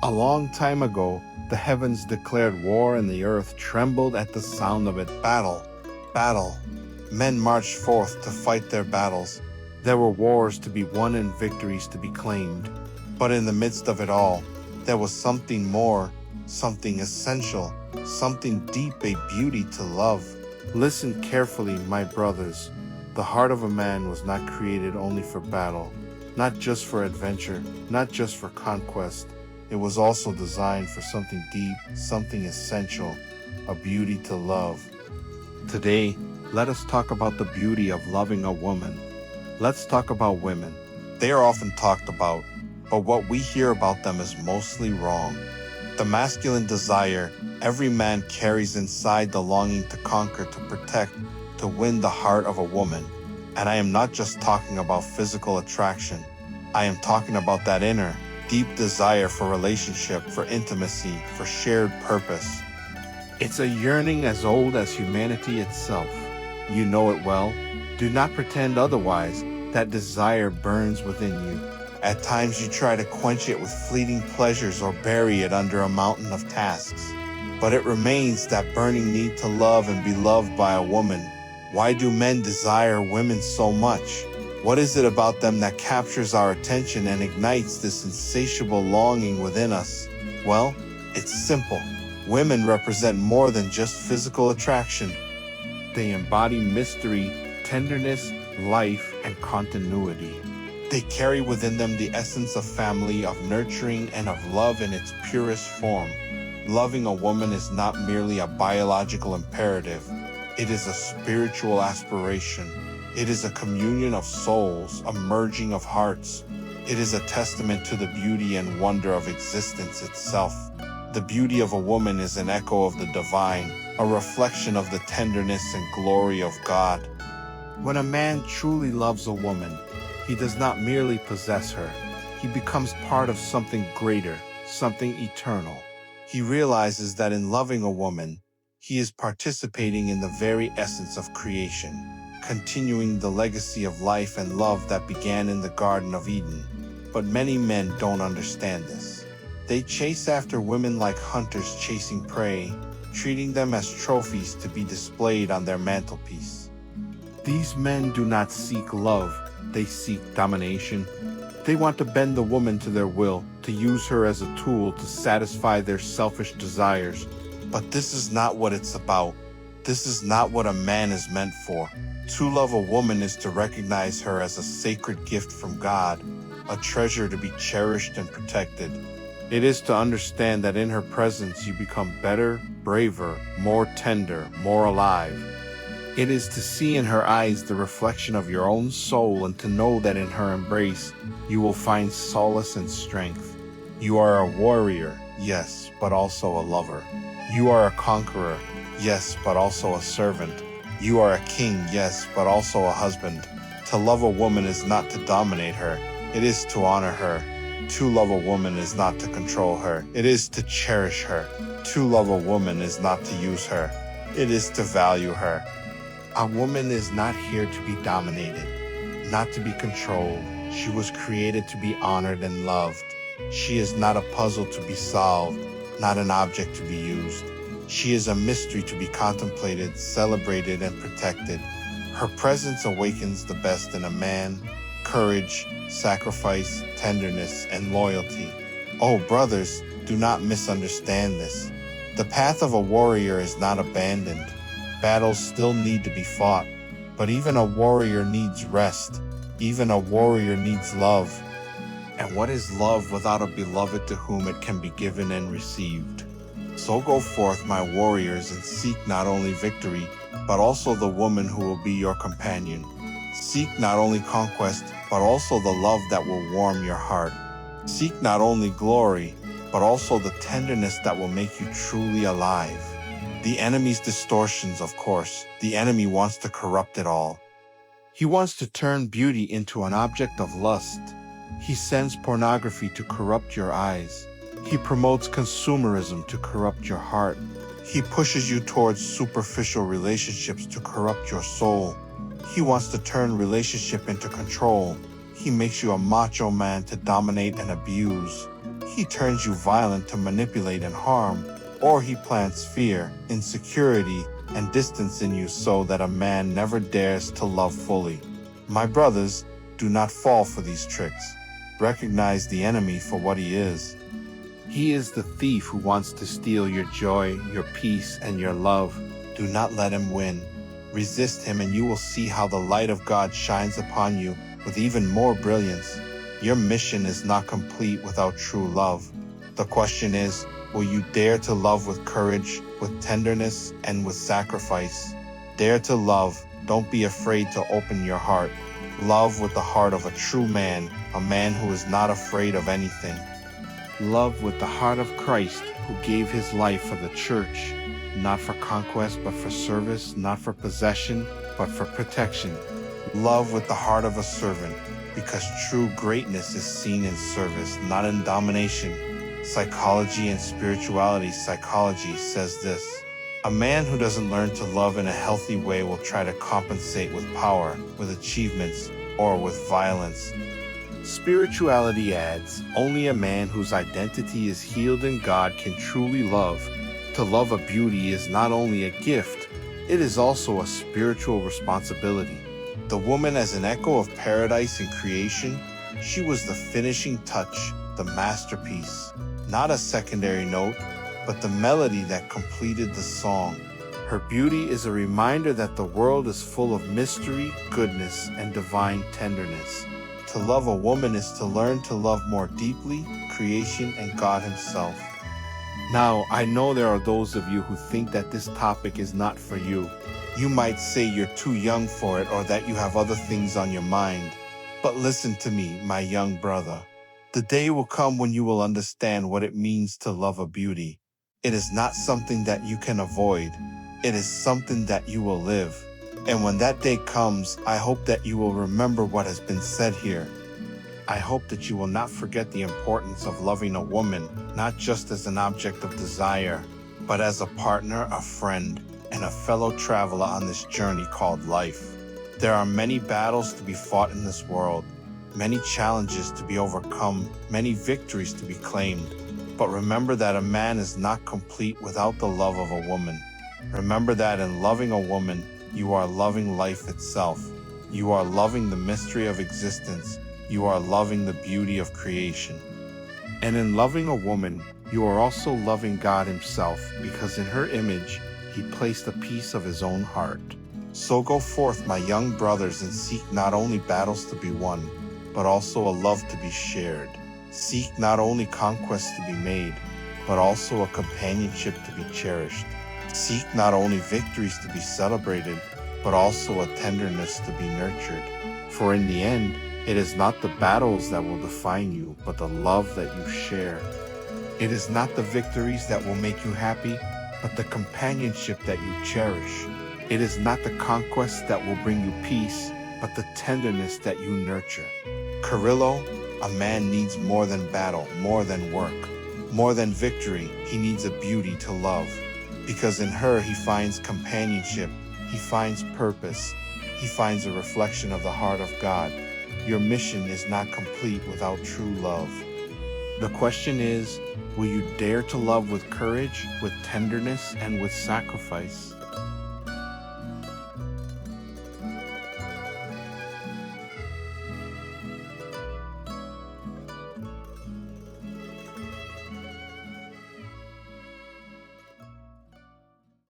A long time ago, the heavens declared war and the earth trembled at the sound of it. Battle, battle. Men marched forth to fight their battles. There were wars to be won and victories to be claimed. But in the midst of it all, there was something more, something essential, something deep, a beauty to love. Listen carefully, my brothers. The heart of a man was not created only for battle, not just for adventure, not just for conquest. It was also designed for something deep, something essential, a beauty to love. Today, let us talk about the beauty of loving a woman. Let's talk about women. They are often talked about, but what we hear about them is mostly wrong. The masculine desire every man carries inside, the longing to conquer, to protect, to win the heart of a woman. And I am not just talking about physical attraction. I am talking about that inner, deep desire for relationship, for intimacy, for shared purpose. It's a yearning as old as humanity itself. You know it well. Do not pretend otherwise. That desire burns within you. At times you try to quench it with fleeting pleasures or bury it under a mountain of tasks. But it remains, that burning need to love and be loved by a woman. Why do men desire women so much? What is it about them that captures our attention and ignites this insatiable longing within us? Well, it's simple. Women represent more than just physical attraction. They embody mystery, tenderness, life, and continuity. They carry within them the essence of family, of nurturing, and of love in its purest form. Loving a woman is not merely a biological imperative. It is a spiritual aspiration. It is a communion of souls, a merging of hearts. It is a testament to the beauty and wonder of existence itself. The beauty of a woman is an echo of the divine, a reflection of the tenderness and glory of God. When a man truly loves a woman, he does not merely possess her. He becomes part of something greater, something eternal. He realizes that in loving a woman, he is participating in the very essence of creation, continuing the legacy of life and love that began in the Garden of Eden. But many men don't understand this. They chase after women like hunters chasing prey, treating them as trophies to be displayed on their mantelpiece. These men do not seek love, they seek domination. They want to bend the woman to their will, to use her as a tool to satisfy their selfish desires. But this is not what it's about. This is not what a man is meant for. To love a woman is to recognize her as a sacred gift from God, a treasure to be cherished and protected. It is to understand that in her presence you become better, braver, more tender, more alive. It is to see in her eyes the reflection of your own soul and to know that in her embrace you will find solace and strength. You are a warrior, yes, but also a lover. You are a conqueror, yes, but also a servant. You are a king, yes, but also a husband. To love a woman is not to dominate her, it is to honor her. To love a woman is not to control her, it is to cherish her. To love a woman is not to use her, it is to value her. A woman is not here to be dominated, not to be controlled. She was created to be honored and loved. She is not a puzzle to be solved, not an object to be used. She is a mystery to be contemplated, celebrated, and protected. Her presence awakens the best in a man: courage, sacrifice, tenderness, and loyalty. Oh, brothers, do not misunderstand this. The path of a warrior is not abandoned. Battles still need to be fought, but even a warrior needs rest. Even a warrior needs love. And what is love without a beloved to whom it can be given and received? So go forth, my warriors, and seek not only victory, but also the woman who will be your companion. Seek not only conquest, but also the love that will warm your heart. Seek not only glory, but also the tenderness that will make you truly alive. The enemy's distortions, of course. The enemy wants to corrupt it all. He wants to turn beauty into an object of lust. He sends pornography to corrupt your eyes. He promotes consumerism to corrupt your heart. He pushes you towards superficial relationships to corrupt your soul. He wants to turn relationship into control. He makes you a macho man to dominate and abuse. He turns you violent to manipulate and harm, or he plants fear, insecurity, and distance in you so that a man never dares to love fully. My brothers, do not fall for these tricks. Recognize the enemy for what he is. He is the thief who wants to steal your joy, your peace, and your love. Do not let him win. Resist him and you will see how the light of God shines upon you with even more brilliance. Your mission is not complete without true love. The question is, will you dare to love with courage, with tenderness, and with sacrifice? Dare to love. Don't be afraid to open your heart. Love with the heart of a true man, a man who is not afraid of anything. Love with the heart of Christ, who gave his life for the church, not for conquest, but for service, not for possession, but for protection. Love with the heart of a servant, because true greatness is seen in service, not in domination. Psychology and spirituality psychology says this: a man who doesn't learn to love in a healthy way will try to compensate with power, with achievements, or with violence. Spirituality adds, only a man whose identity is healed in God can truly love. To love a beauty is not only a gift, it is also a spiritual responsibility. The woman as an echo of paradise in creation, she was the finishing touch, the masterpiece. Not a secondary note, but the melody that completed the song. Her beauty is a reminder that the world is full of mystery, goodness, and divine tenderness. To love a woman is to learn to love more deeply, creation and God himself. Now, I know there are those of you who think that this topic is not for you. You might say you're too young for it or that you have other things on your mind. But listen to me, my young brother. The day will come when you will understand what it means to love a beauty. It is not something that you can avoid. It is something that you will live. And when that day comes, I hope that you will remember what has been said here. I hope that you will not forget the importance of loving a woman, not just as an object of desire, but as a partner, a friend, and a fellow traveler on this journey called life. There are many battles to be fought in this world, many challenges to be overcome, many victories to be claimed. But remember that a man is not complete without the love of a woman. Remember that in loving a woman, you are loving life itself. You are loving the mystery of existence. You are loving the beauty of creation. And in loving a woman, you are also loving God himself, because in her image, he placed a piece of his own heart. So go forth, my young brothers, and seek not only battles to be won, but also a love to be shared. Seek not only conquests to be made, but also a companionship to be cherished. Seek not only victories to be celebrated, but also a tenderness to be nurtured. For in the end, it is not the battles that will define you, but the love that you share. It is not the victories that will make you happy, but the companionship that you cherish. It is not the conquest that will bring you peace, but the tenderness that you nurture. Carrillo, a man needs more than battle, more than work, more than victory. He needs a beauty to love. Because in her he finds companionship, he finds purpose, he finds a reflection of the heart of God. Your mission is not complete without true love. The question is, will you dare to love with courage, with tenderness, and with sacrifice?